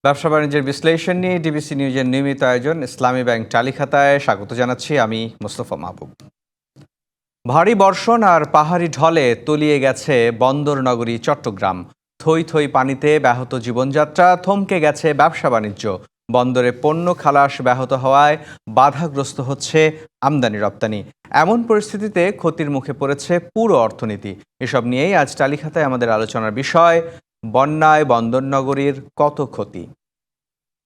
ব্যবসা বাণিজ্যের বিশ্লেষণ নিয়ে ডিবিসি নিউজের নিয়মিত আয়োজন ইসলামী ব্যাংক টালিখাতায় স্বাগত জানাচ্ছি আমি মোস্তফা মাহবুব। ভারী বর্ষণ আর পাহাড়ি ঢলে তলিয়ে গেছে বন্দর নগরী চট্টগ্রাম। থই থই পানিতে ব্যাহত জীবনযাত্রা, থমকে গেছে ব্যবসা বাণিজ্য। বন্দরে পণ্য খালাস ব্যাহত হওয়ায় বাধাগ্রস্ত হচ্ছে আমদানি রপ্তানি। এমন পরিস্থিতিতে ক্ষতির মুখে পড়েছে পুরো অর্থনীতি। এসব নিয়েই আজ টালিখাতায় আমাদের আলোচনার বিষয়, বন্যায় বন্দর নগরীর কত ক্ষতি।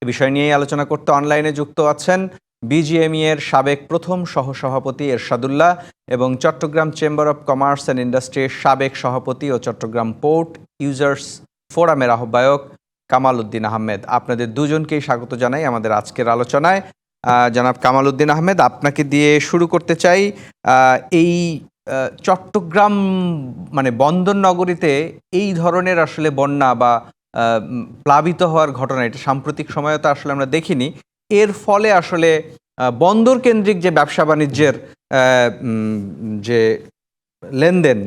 এ বিষয় নিয়েই আলোচনা করতে অনলাইনে যুক্ত আছেন বিজিএমই এর সাবেক প্রথম সহসভাপতি এরশাদুল্লাহ এবং Chattogram chamber of commerce and ইন্ডাস্ট্রির সাবেক সভাপতি ও চট্টগ্রাম পোর্ট ইউজার্স ফোরামের আহ্বায়ক কামাল উদ্দিন আহমেদ। আপনাদের দুজনকেই স্বাগত জানাই আমাদের আজকের আলোচনায়। জনাব কামাল উদ্দিন আহমেদ, আপনাকে দিয়ে শুরু করতে চাই। এই চট্টগ্রাম মানে বন্দর নগরীতে এই ধরনের আসলে বন্যা বা প্লাবিত হওয়ার ঘটনা, এটা সাম্প্রতিক সময়ে তো আসলে আমরা দেখিনি। এর ফলে আসলে বন্দর কেন্দ্রিক যে ব্যবসা বাণিজ্যের যে লেনদেন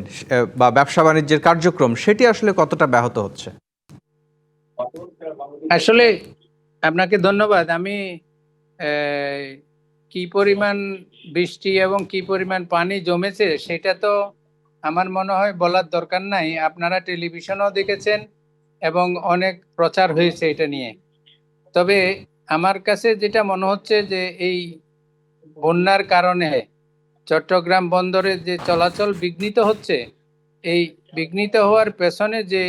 বা ব্যবসা বাণিজ্যের কার্যক্রম, সেটি আসলে কতটা ব্যাহত হচ্ছে? আসলে আপনাকে ধন্যবাদ। আমি কি পরিমাণ বৃষ্টি এবং কি পরিমাণ পানি জমেছে সেটা তো আমার মনে হয় বলার দরকার নাই। আপনারা টেলিভিশনও দেখেছেন এবং অনেক প্রচার হয়েছে এটা নিয়ে। তবে আমার কাছে যেটা মনে হচ্ছে যে এই বন্যার কারণে চট্টগ্রাম বন্দরে যে চলাচল বিঘ্নিত হচ্ছে, এই বিঘ্নিত হওয়ার পেছনে যে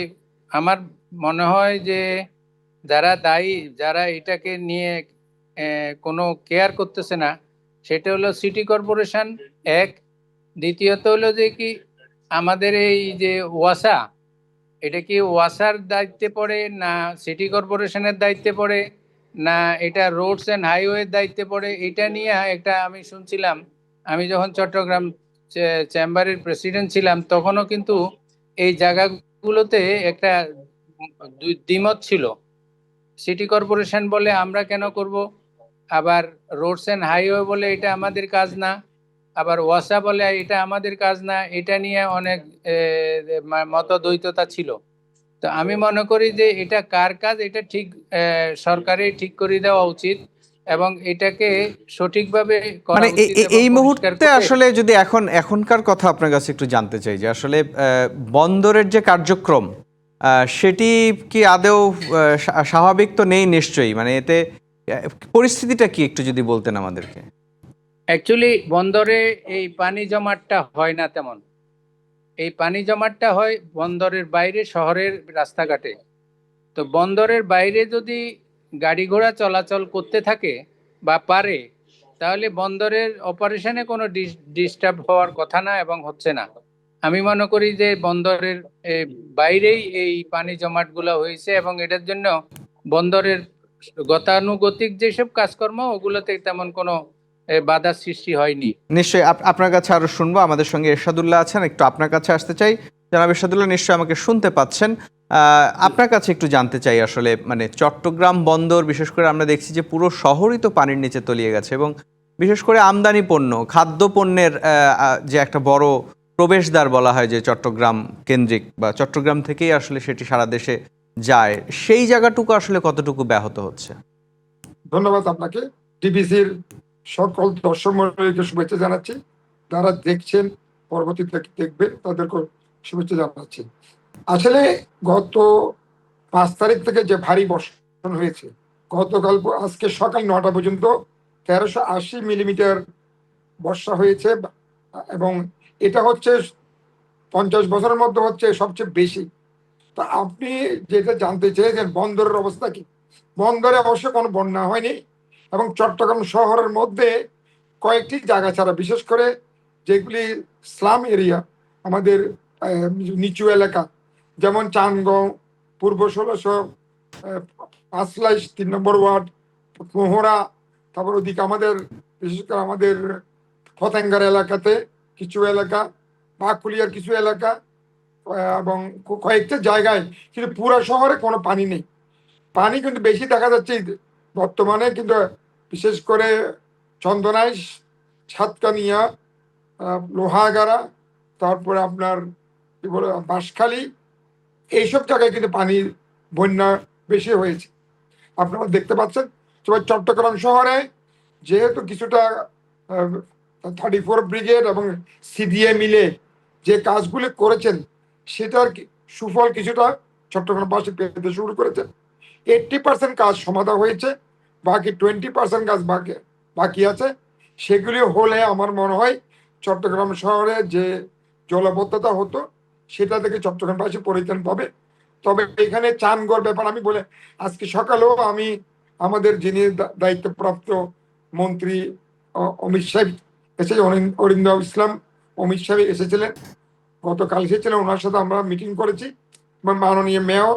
আমার মনে হয় যে যারা দায়ী, যারা এটাকে নিয়ে কোনো কেয়ার করতেছে না, সেটা হলো সিটি কর্পোরেশন এক। দ্বিতীয়ত হলো যে কি আমাদের এই যে ওয়াসা, এটা কি ওয়াসার দায়িত্বে পড়ে না সিটি কর্পোরেশনের দায়িত্বে পড়ে না এটা রোডস অ্যান্ড হাইওয়ের দায়িত্বে পড়ে, এটা নিয়ে একটা আমি শুনছিলাম। আমি যখন চট্টগ্রাম চেম্বারের প্রেসিডেন্ট ছিলাম তখনও কিন্তু এই জায়গাগুলোতে একটা দ্বিমত ছিল। সিটি কর্পোরেশন বলে আমরা কেন করব, আবার রোডস অ্যান্ড হাইওয়ে বলে এটা আমাদের কাজ না, আবার ওয়াসা বলে এটা আমাদের কাজ না। এটা নিয়ে অনেক মতদ্বৈততা ছিল। তো আমি মনে করি যে এটা কার কাজ, এটা ঠিক সরকারের ঠিক করে দেওয়া উচিত এবং এটাকে সঠিকভাবে করা মানে উচিত এবং এই পরিষ্কার মুহূর্তে করে। আসলে যদি এখনকার কথা আপনার কাছে একটু জানতে চাই যে আসলে বন্দরের যে কার্যক্রম, সেটি কি আদৌ স্বাভাবিক তো নেই নিশ্চয়ই। মানে এতে পরিস্থিতিটা কি একটু যদি বলতেন আমাদেরকে। অ্যাকচুয়ালি বন্দরে এই পানি জমাটটা হয় না তেমন। এই পানি জমাটটা হয় বন্দরের বাইরে শহরের রাস্তাঘাটে। তো বন্দরের বাইরে যদি গাড়ি ঘোড়া চলাচল করতে থাকে বা পারে, তাহলে বন্দরের অপারেশনে কোনো ডিস্টার্ব হওয়ার কথা না এবং হচ্ছে না। আমি মনে করি যে বন্দরের বাইরেই এই পানি জমাটগুলো হয়েছে এবং এটার জন্য বন্দরের গতানুগতিক যেসব কাজকর্ম ওগুলোতে তেমন কোনো বাধার সৃষ্টি হয়নি। নিশ্চয়ই আপনার কাছে আরো শুনবো। আমাদের সঙ্গে এরশাদুল্লাহ আছেন, একটু আপনার কাছে আসতে চাই। জনাব এরশাদুল্লাহ, নিশ্চয়ই আমাকে শুনতে পাচ্ছেন। আপনার কাছে একটু জানতে চাই আসলে মানে চট্টগ্রাম বন্দর, বিশেষ করে আমরা দেখছি যে পুরো শহরই তো পানির নিচে তলিয়ে গেছে এবং বিশেষ করে আমদানি পণ্য, খাদ্য পণ্যের যে একটা বড় প্রবেশদ্বার বলা হয় যে চট্টগ্রাম কেন্দ্রিক বা চট্টগ্রাম থেকেই আসলে সেটি সারা দেশে যায়, সেই জায়গাটুকু আসলে কতটুকু ব্যাহত হচ্ছে? ধন্যবাদ আপনাকে। টিবিসির সকল দর্শক মণ্ডলীকে শুভেচ্ছা জানাচ্ছি। যারা দেখছেন, পরবর্তীতে দেখবেন, তাদেরকে শুভেচ্ছা জানাচ্ছি। আসলে গত 5 তারিখ থেকে যে ভারী বর্ষণ হয়েছে, গতকাল আজকে সকাল 9টা পর্যন্ত 1380 মিলিমিটার বর্ষা হয়েছে এবং এটা হচ্ছে 50 বছরের মধ্যে হচ্ছে সবচেয়ে বেশি। তা আপনি যেটা জানতে চেয়েছেন বন্দরের অবস্থা কি, বন্দরে অবশ্য কোনো বন্যা হয়নি এবং চট্টগ্রাম শহরের মধ্যে কয়েকটি জায়গা ছাড়া, বিশেষ করে যেগুলি স্লাম এরিয়া, আমাদের নিচু এলাকা, যেমন চানগাঁও, পূর্ব 1600, পাঁচলাইশ 3 নম্বর ওয়ার্ড, মোহরা, তারপর ওদিকে আমাদের বিশেষ করে আমাদের ফতেঙ্গার এলাকাতে কিছু এলাকা, বাকুলিয়ার কিছু এলাকা এবং কয়েকটা জায়গায়, কিন্তু পুরো শহরে কোনো পানি নেই। পানি কিন্তু বেশি দেখা যাচ্ছে বর্তমানে, কিন্তু বিশেষ করে চন্দনাইশ, সাতকানিয়া, লোহাগাড়া, তারপরে আপনার কি বলে বাঁশখালী, এইসব জায়গায় কিন্তু পানির বন্যা বেশি হয়েছে। আপনারা দেখতে পাচ্ছেন। তবে চট্টগ্রাম শহরে যেহেতু কিছুটা 34 ব্রিগেড এবং সিডিএ মিলে যে কাজগুলি করেছেন, সেটার সুফল কিছুটা চট্টগ্রামবাসী পেতে শুরু করেছেন। 80% কাজ সমাধা হয়েছে, বাকি 20% কাজ বাকি আছে। সেগুলি হলে আমার মনে হয় চট্টগ্রাম শহরে যে জলাবদ্ধতা হতো সেটা থেকে চট্টগ্রামবাসী পরিত্রাণ পাবে। তবে এখানে চানগড় ব্যাপার আমি বলে, আজকে সকালেও আমি আমাদের যিনি দায়িত্বপ্রাপ্ত মন্ত্রী অমিত সাহেব এসেছে, অরিন্দম ইসলাম অমিত সাহেব এসেছিলেন, গতকাল এসেছিলেন, ওনার সাথে আমরা মিটিং করেছি। মাননীয় মেয়র,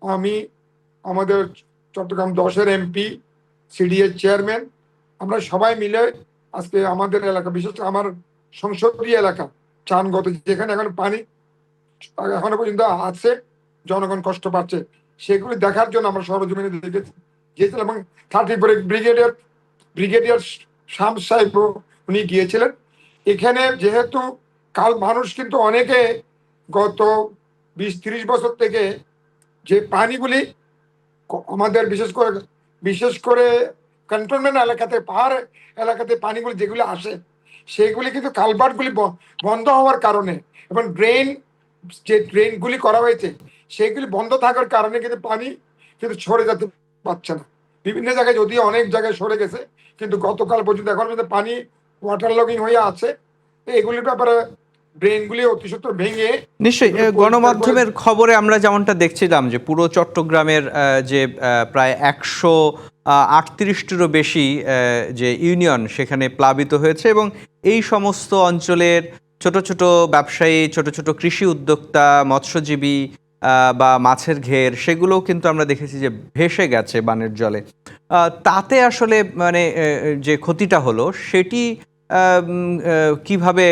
আমি, আমাদের চট্টগ্রাম 10-এর এমপি, সিডিএ চেয়ারম্যান, আমরা সবাই মিলে আজকে আমাদের এলাকা, বিশেষ করে আমার সংসদীয় এলাকা চানগত, যেখানে এখন পানি এখনো পর্যন্ত আছে, জনগণ কষ্ট পাচ্ছে, সেগুলি দেখার জন্য আমরা সরজমিনে গিয়েছিলাম। এবং 34 ব্রিগেডিয়ার শাম সাহেব উনি গিয়েছিলেন। এখানে যেহেতু কাল মানুষ কিন্তু অনেকে গত 20-30 বছর থেকে যে পানিগুলি আমাদের বিশেষ করে ক্যান্টনমেন্ট এলাকাতে, পাহাড় এলাকাতে পানিগুলি যেগুলি আসে, সেগুলি কিন্তু কালভার্টগুলি বন্ধ হওয়ার কারণে এবং যে ড্রেনগুলি করা হয়েছে সেগুলি বন্ধ থাকার কারণে কিন্তু পানি কিন্তু সরে যেতে পারছে না। বিভিন্ন জায়গায় যদিও অনেক জায়গায় সরে গেছে, কিন্তু গতকাল পর্যন্ত এখন পর্যন্ত পানি ওয়াটার লগিং হয়ে আছে। এগুলির ব্যাপারে ড্রেনগুলি অতি সত্বর ভেঙে নিশ্চয়ই গণমাধ্যমের খবরে আমরা যেমনটা দেখছিলাম যে পুরো চট্টগ্রামের যে প্রায় 138টিরও বেশি যে ইউনিয়ন সেখানে প্লাবিত হয়েছে, এবং এই সমস্ত অঞ্চলের ছোট ছোট ব্যবসায়ী, ছোট ছোট কৃষি উদ্যোক্তা, মৎস্যজীবী বা মাছের ঘের, সেগুলোও কিন্তু আমরা দেখেছি যে ভেসে গেছে বানের জলে। তাতে আসলে মানে যে ক্ষতিটা হলো সেটি কিভাবে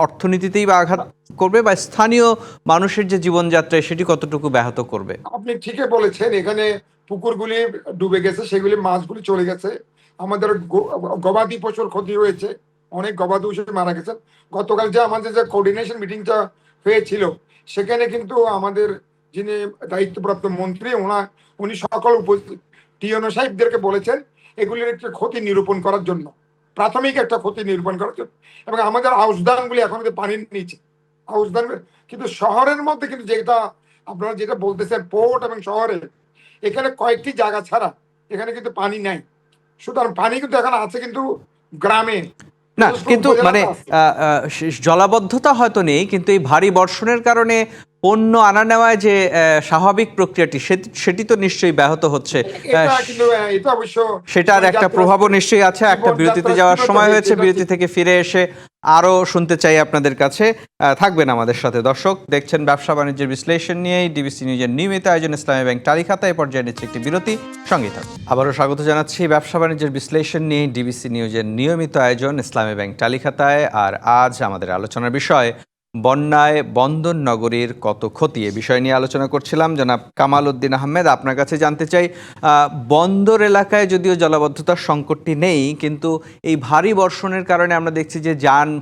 অর্থনীতিতেই বা আঘাত করবে, বা স্থানীয় মানুষের যে জীবনযাত্রায় সেটি কতটুকু ব্যাহত করবে? আপনি ঠিকই বলেছেন, এখানে পুকুরগুলি ডুবে গেছে, সেগুলি মাছগুলি চলে গেছে। আমাদের গবাদি পশুর ক্ষতি হয়েছে, অনেক গবাদি পশু মারা গেছে। গতকাল যে আমাদের যে কোঅর্ডিনেশন মিটিংটা হয়েছিল, সেখানে কিন্তু আমাদের যিনি দায়িত্বপ্রাপ্ত মন্ত্রী উনি সকল টিএনও সাহেবদেরকে বলেছেন এগুলির একটা ক্ষতি নিরূপণ করার জন্য, প্রাথমিক একটা ক্ষতি নিরূপণ করার জন্য। এবং আমাদের আউসদানগুলি এখন পানির নিচে, আউসদান কিন্তু শহরের মধ্যে কিন্তু যেটা আপনারা যেটা বলতেছেন পোর্ট এবং শহরে, এখানে কয়েকটি জায়গা ছাড়া এখানে কিন্তু পানি নাই। সুতরাং পানি কিন্তু এখন আছে, কিন্তু গ্রামে না, কিন্তু মানে জলাবদ্ধতা হয়তো নেই, কিন্তু এই ভারী বর্ষণের কারণে পণ্য আনা নেওয়ায় যে স্বাভাবিক প্রক্রিয়াটি সেটি তো নিশ্চয়ই ব্যাহত হচ্ছে। সেটার একটা প্রভাবও নিশ্চয়ই আছে। একটা বিরতিতে যাওয়ার সময় হয়েছে, বিরতি থেকে ফিরে এসে আরও শুনতে চাই আপনাদের কাছে। থাকবেন আমাদের সাথে। দর্শক দেখছেন ব্যবসা বাণিজ্যের বিশ্লেষণ নিয়েই ডিবিসি নিউজের নিয়মিত আয়োজন ইসলামী ব্যাংক টালিখাতা। এই পর্যায়ে নিচ্ছে একটি বিরতি, সঙ্গেই থাকুন। আবারও স্বাগত জানাচ্ছি ব্যবসা বাণিজ্যের বিশ্লেষণ নিয়ে ডিবিসি নিউজের নিয়মিত আয়োজন ইসলামী ব্যাংক টালিখাতায়। আর আজ আমাদের আলোচনার বিষয় বন্যায় বন্দর নগরীর কত ক্ষতি, এ বিষয় নিয়ে আলোচনা করছিলাম। জনাব কামাল উদ্দিন আহমেদ, আপনার কাছে জানতে চাই, বন্দর এলাকায় যদিও জলাবদ্ধতার সংকটটি নেই, কিন্তু এই ভারী বর্ষণের কারণে আমরা দেখছি যে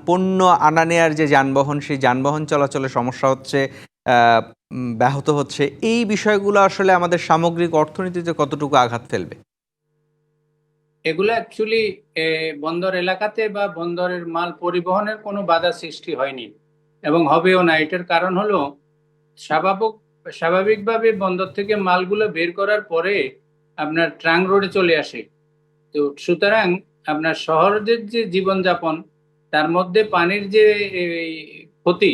পণ্য আনা নেয়ার যে যানবাহন, সেই যানবাহন চলাচলে সমস্যা হচ্ছে, ব্যাহত হচ্ছে। এই বিষয়গুলো আসলে আমাদের সামগ্রিক অর্থনীতিতে কতটুকু আঘাত ফেলবে? এগুলো অ্যাকচুয়ালি বন্দর এলাকাতে বা বন্দরের মাল পরিবহনের কোনো বাধা সৃষ্টি হয়নি এবং হবেও না। এটার কারণ হলো স্বাভাবিকভাবে বন্দর থেকে মালগুলো বের করার পরে আপনার ট্রাঙ্ক রোডে চলে আসে। তো সুতরাং আপনার শহরের যে জীবনযাপন, তার মধ্যে পানির যে ক্ষতি,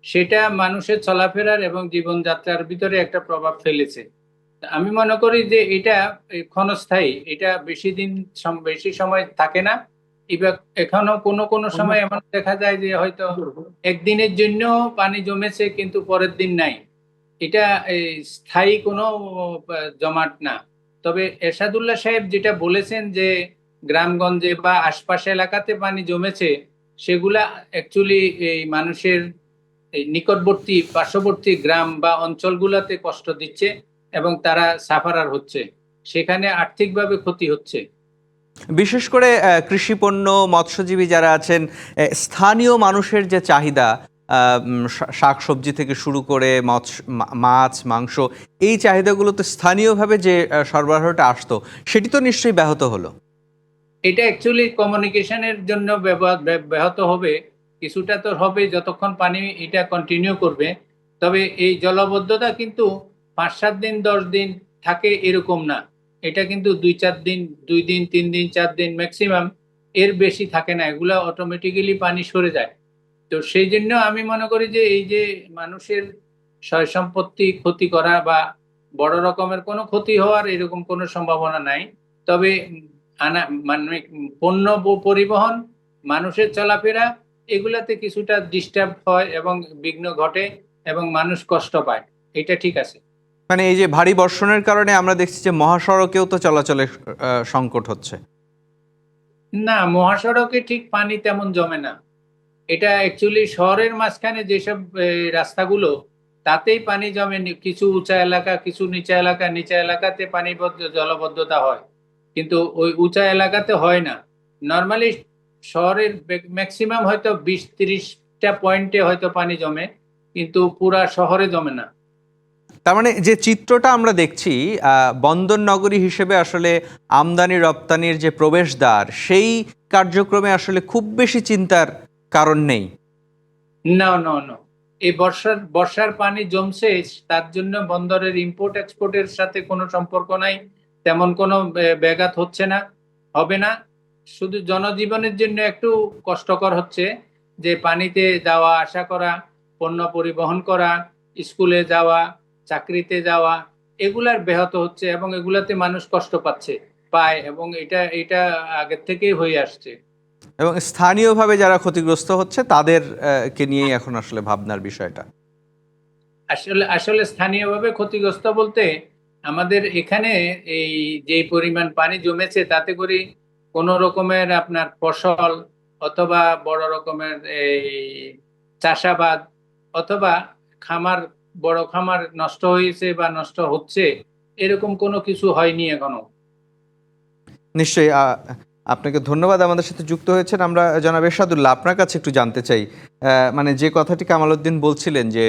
সেটা মানুষের চলাফেরার এবং জীবনযাত্রার ভিতরে একটা প্রভাব ফেলেছে। আমি মনে করি যে এটা ক্ষণস্থায়ী, এটা বেশি সময় থাকে না। এবার এখনো কোনো সময় এমন দেখা যায় যে হয়তো একদিনের জন্য পানি জমেছে কিন্তু পরের দিন নাই। এটা স্থায়ী কোনো জমাট না। তবে এরশাদুল্লাহ সাহেব যেটা বলেছেন যে গ্রামগঞ্জে বা আশপাশ এলাকাতে পানি জমেছে, সেগুলা অ্যাকচুয়ালি এই মানুষের নিকটবর্তী পার্শ্ববর্তী গ্রাম বা অঞ্চলগুলাতে কষ্ট দিচ্ছে এবং তারা সাফারার হচ্ছে, সেখানে আর্থিকভাবে ক্ষতি হচ্ছে। বিশেষ করে কৃষিপণ্য, মৎস্যজীবী যারা আছেন, স্থানীয় মানুষের যে চাহিদা, শাক সবজি থেকে শুরু করে মাছ মাংস, এই চাহিদাগুলো তো স্থানীয়ভাবে যে সরবরাহটা আসতো সেটি তো নিশ্চয়ই ব্যাহত হলো। এটা অ্যাকচুয়ালি কমিউনিকেশনের জন্য ব্যাহত হবে, কিছুটা তো হবে যতক্ষণ পানি এটা কন্টিনিউ করবে। তবে এই জলাবদ্ধতা কিন্তু 5-7 দিন 10 দিন থাকে এরকম না, এটা কিন্তু 2-4 দিন, 2 দিন 3 দিন 4 দিন ম্যাক্সিমাম, এর বেশি থাকে না, এগুলা অটোমেটিক্যালি পানি সরে যায়। তো সেই জন্য আমি মনে করি যে এই যে মানুষের সয় সম্পত্তি ক্ষতি করা বা বড় রকমের কোনো ক্ষতি হওয়ার এরকম কোনো সম্ভাবনা নাই। তবে আনা মানে পণ্য পরিবহন, মানুষের চলাফেরা, এগুলাতে কিছুটা ডিস্টার্ব হয় এবং বিঘ্ন ঘটে এবং মানুষ কষ্ট পায়, এটা ঠিক আছে। মানে এই যে ভারী বর্ষণের কারণে আমরা দেখছি যে মহাসড়কেও তো চলাচলের সংকট হচ্ছে। না, মহাসড়কে ঠিক পানি তেমন জমে না, এটা অ্যাকচুয়ালি শহরের মাঝখানে যেসব রাস্তাগুলো, তাতেই পানি জমে। কিছু উঁচা এলাকা, কিছু নিচা এলাকা, নিচা এলাকাতে পানি জলবদ্ধতা হয়, কিন্তু ওই উঁচা এলাকাতে হয় না। নর্মালি শহরের ম্যাক্সিমাম হয়তো 20-30টা পয়েন্টে হয়তো পানি জমে, কিন্তু পুরা শহরে জমে না। তার মানে যে চিত্রটা আমরা দেখছি, বন্দর নগরী হিসেবে আসলে আমদানি রপ্তানির যে প্রবেশদ্বার, সেই কার্যক্রমে আসলে খুব বেশি চিন্তার কারণ নেই। না না না, এই বর্ষার পানি জমছে, তার জন্য বন্দরের ইম্পোর্ট এক্সপোর্টের সাথে কোনো সম্পর্ক নাই, তেমন কোনো ব্যাঘাত হচ্ছে না, হবে না। শুধু জনজীবনের জন্য একটু কষ্টকর হচ্ছে, যে পানিতে যাওয়া আসা করা, পণ্য পরিবহন করা, স্কুলে যাওয়া, চাকরিতে যাওয়া, এগুলার ব্যাহত হচ্ছে এবং এগুলাতে মানুষ কষ্ট পায়, এবং এটা আগের থেকেই হয়ে আসছে। এবং স্থানীয়ভাবে যারা ক্ষতিগ্রস্ত হচ্ছে তাদের কে নিয়েই এখন আসলে ভাবনার বিষয়টা। আসলে আসলে স্থানীয়ভাবে ক্ষতিগ্রস্ত বলতে, আমাদের এখানে এই যে পরিমাণ পানি জমেছে, তাতে করে কোন রকমের আপনার ফসল অথবা বড় রকমের এই চাষাবাদ অথবা খামার, বড় খামার নষ্ট হয়েছে বা নষ্ট হচ্ছে, এরকম কোনো কিছু হয়নি এখনো। নিশ্চয়ই। আপনাকে ধন্যবাদ আমাদের সাথে যুক্ত হয়েছেন। আমরা জনাব এরশাদুল্লাহ, আপনার কাছে একটু জানতে চাই, মানে যে কথাটি কামাল উদ্দিন বলছিলেন যে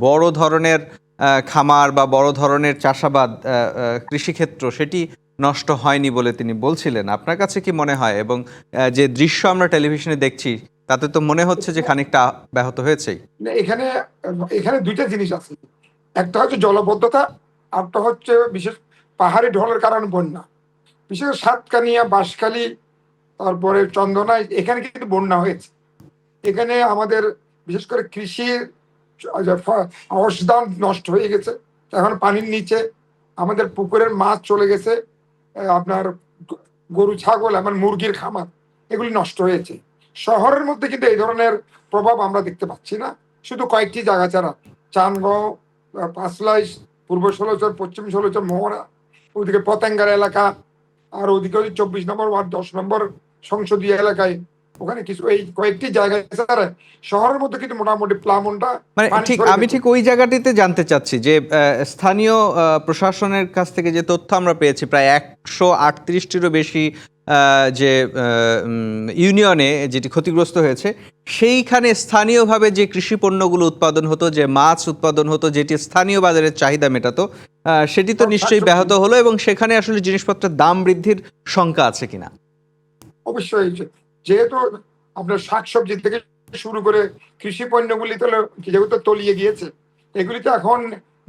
বড় ধরনের খামার বা বড় ধরনের চাষাবাদ, কৃষিক্ষেত্র, সেটি নষ্ট হয়নি বলে তিনি বলছিলেন। আপনার কাছে কি মনে হয়? এবং যে দৃশ্য আমরা টেলিভিশনে দেখছি তাতে তো মনে হচ্ছে যে খানিকটা ব্যাহত হয়েছেই। না, এখানে এখানে দুইটা জিনিস আছে। একটা হচ্ছে জলবদ্ধতা, আরটা হচ্ছে বিশেষ পাহাড়ি ঢলের কারণে বন্যা। বিশেষ করে সাতকানিয়া, বাঁশখালী, তারপরে চন্দনায়, এখানে কিন্তু বন্যা হয়েছে। এখানে আমাদের বিশেষ করে কৃষির আবাস ধান নষ্ট হয়ে গেছে, এখন পানির নিচে। আমাদের পুকুরের মাছ চলে গেছে, আপনার গরু ছাগল, আমার মুরগির খামার, এগুলি নষ্ট হয়েছে। শহরের মধ্যে কিন্তু এই ধরনের প্রভাব আমরা দেখতে পাচ্ছি না, শুধু কয়েকটি জায়গা ছাড়া। চানগাঁও, পাঁচলাইশ, পূর্ব ষোলচর, পশ্চিম ষোলচর, মোহরা, ওইদিকে পতেঙ্গার এলাকা, আর ওইদিকে ওই 24 নম্বর ওয়ার্ড, 10 নম্বর সংসদীয় এলাকায়, ওখানে কিছু এই কয়েকটি জায়গায় ছাড়া শহরের মধ্যে কিন্তু মোটামুটি প্লাবনটা মানে পানি ঠিক সরে আমি গেছে। ঠিক ওই জায়গাটিতে জানতে চাচ্ছি যে স্থানীয় প্রশাসনের কাছ থেকে যে তথ্য আমরা পেয়েছি, প্রায় 138টিরও বেশি যে ইউনিয়নে যেটি ক্ষতিগ্রস্ত হয়েছে, সেইখানে স্থানীয়ভাবে যে কৃষি পণ্যগুলো উৎপাদন হতো, যে মাছ উৎপাদন হতো, যেটি স্থানীয় বাজারের চাহিদা মেটাতো, সেটি তো নিশ্চয়ই ব্যাহত হলো। এবং সেখানে আসলে জিনিসপত্রের দাম বৃদ্ধির শঙ্কা আছে কিনা? অবশ্যই, যেহেতু আপনার শাকসবজি থেকে শুরু করে কৃষি পণ্যগুলি তো যেহেতু তলিয়ে গিয়েছে, এগুলি তো এখন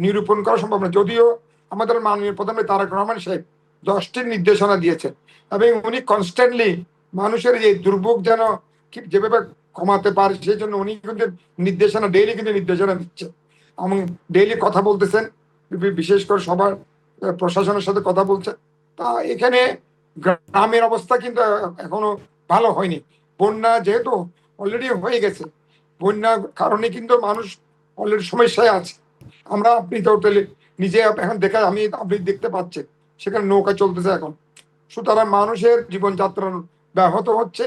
নিরূপণ করা সম্ভব না। যদিও আমাদের মাননীয় প্রধানমন্ত্রী তারেক রহমান সাহেব 10টি নির্দেশনা দিয়েছেন, এবং উনি কনস্ট্যান্টলি মানুষের এই দুর্ভোগ যেন যেভাবে কমাতে পারে, সেই জন্য উনি কিন্তু নির্দেশনা, ডেইলি কিন্তু নির্দেশনা দিচ্ছেন এবং ডেইলি কথা বলতেছেন, বিশেষ করে সবার প্রশাসনের সাথে কথা বলছেন। তা এখানে গ্রামের অবস্থা কিন্তু এখনো ভালো হয়নি। বন্যা যেহেতু অলরেডি হয়ে গেছে, বন্যার কারণে কিন্তু মানুষ অলরেডি সমস্যায় আছে। আপনি তো নিজে এখন আপনি দেখতে পাচ্ছেন সেখানে নৌকা চলতেছে এখন, সুতরাং মানুষের জীবনযাত্রা ব্যাহত হচ্ছে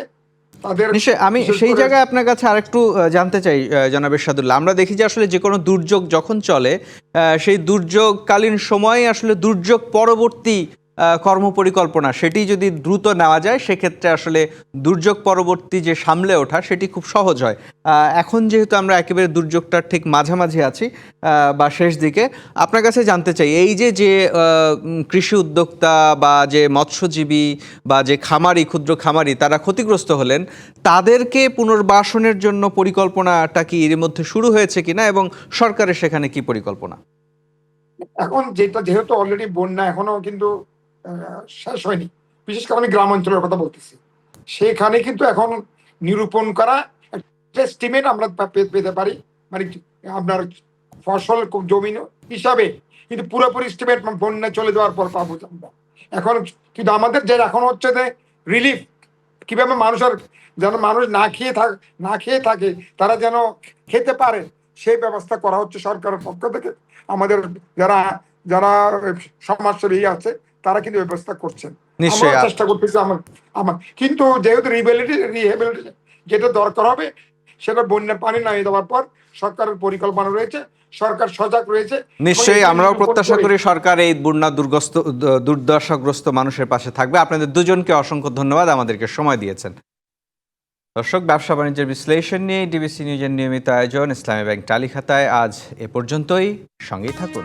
তাদের। নিশ্চয়ই। আমি সেই জায়গায় আপনার কাছে আরেকটু জানতে চাই জনাব এরশাদুল্লাহ, আমরা দেখি যে আসলে যে কোনো দুর্যোগ যখন চলে, সেই দুর্যোগকালীন সময়ে আসলে দুর্যোগ পরবর্তী কর্মপরিকল্পনা সেটি যদি দ্রুত নেওয়া যায় সেক্ষেত্রে আসলে দুর্যোগ পরবর্তী যে সামলে ওঠা সেটি খুব সহজ হয়। এখন যেহেতু আমরা একেবারে দুর্যোগটার ঠিক মাঝামাঝি আছি বা শেষ দিকে, আপনার কাছে জানতে চাই এই যে কৃষি উদ্যোক্তা বা যে মৎস্যজীবী বা যে খামারি, ক্ষুদ্র খামারি তারা ক্ষতিগ্রস্ত হলেন, তাদেরকে পুনর্বাসনের জন্য পরিকল্পনাটা কি এর মধ্যে শুরু হয়েছে কিনা এবং সরকারের সেখানে কি পরিকল্পনা? এখন যেহেতু অলরেডি বন্যা এখনো কিন্তু শেষ হয়নি, বিশেষ করে আমি গ্রাম অঞ্চলের কথা বলতেছি, সেখানে কিন্তু এখন নিরূপণ করা একটা এস্টিমেট আমরা পেতে পারি, মানে আপনার ফসল জমি হিসাবে, কিন্তু পুরোপুরি এস্টিমেট বন্যা চলে যাওয়ার পর পাবো আমরা। এখন কিন্তু আমাদের যে এখন হচ্ছে যে রিলিফ, কিভাবে মানুষের যেন মানুষ না খেয়ে থাকে তারা যেন খেতে পারে সেই ব্যবস্থা করা হচ্ছে সরকারের পক্ষ থেকে। আমাদের যারা যারা সমাজসেবী আছে তারা কিন্তু ব্যবস্থা করছেন, নিশ্চয়ই। আমরা চেষ্টা করতেছি। আমার কিন্তু যেহেতু রিহেবিলিটেশন যেটা দরকার হবে সেটা বন্যার পানি নামিয়ে দেওয়ার পর সরকারের পরিকল্পনা রয়েছে, সরকার সজাগ রয়েছে। নিশ্চয়ই আমরাও প্রত্যাশা করি সরকার এই বন্যা দুর্দশাগ্রস্ত মানুষের পাশে থাকবে। আপনাদের দুজনকে অসংখ্য ধন্যবাদ, আমাদেরকে সময় দিয়েছেন। দর্শক, ব্যবসা বাণিজ্যের বিশ্লেষণ নিয়ে ডিবিসি নিউজের নিয়মিত আয়োজন ইসলামী ব্যাংক টালিখাতায় আজ এ পর্যন্তই। সঙ্গেই থাকুন।